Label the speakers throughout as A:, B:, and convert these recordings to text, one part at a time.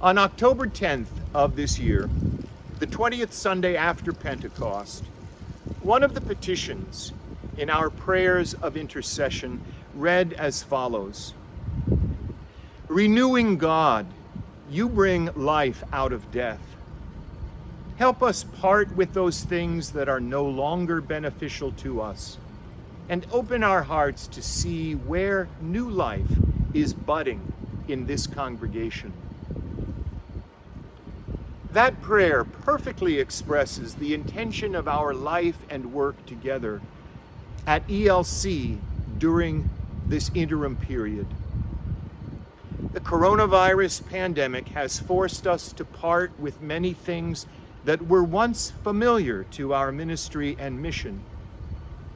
A: On October 10th of this year, the 20th Sunday after Pentecost, one of the petitions in our prayers of intercession read as follows: Renewing God, you bring life out of death. Help us part with those things that are no longer beneficial to us, and open our hearts to see where new life is budding in this congregation. That prayer perfectly expresses the intention of our life and work together at ELC during this interim period. The coronavirus pandemic has forced us to part with many things that were once familiar to our ministry and mission.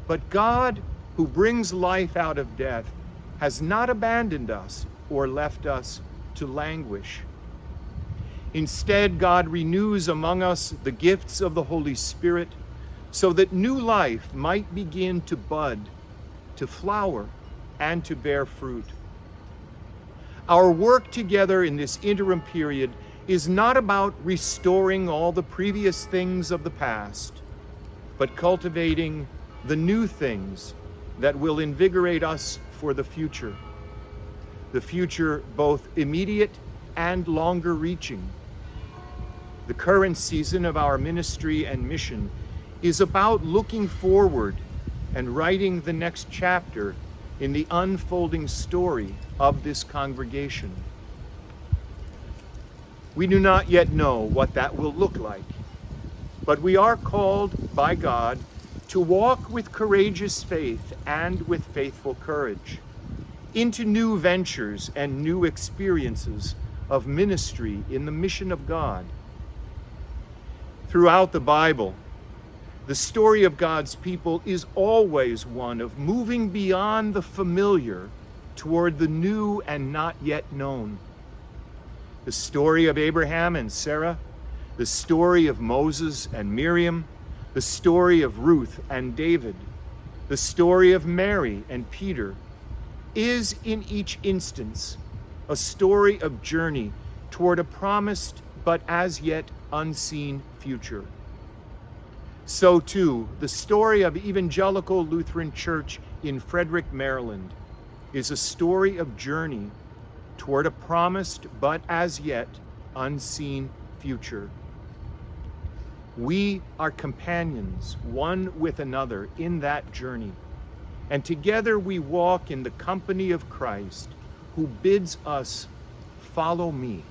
A: But God, who brings life out of death, has not abandoned us or left us to languish. Instead, God renews among us the gifts of the Holy Spirit so that new life might begin to bud, to flower, and to bear fruit. Our work together in this interim period is not about restoring all the previous things of the past, but cultivating the new things that will invigorate us for the future both immediate and longer reaching. The current season of our ministry and mission is about looking forward and writing the next chapter in the unfolding story of this congregation. We do not yet know what that will look like, but we are called by God to walk with courageous faith and with faithful courage into new ventures and new experiences of ministry in the mission of God. Throughout the Bible, the story of God's people is always one of moving beyond the familiar toward the new and not yet known. The story of Abraham and Sarah, the story of Moses and Miriam, the story of Ruth and David, the story of Mary and Peter, is in each instance a story of journey toward a promised but as yet unseen future. So too, the story of Evangelical Lutheran Church in Frederick, Maryland, is a story of journey toward a promised but as yet unseen future. We are companions one with another in that journey, and together we walk in the company of Christ, who bids us, "Follow me."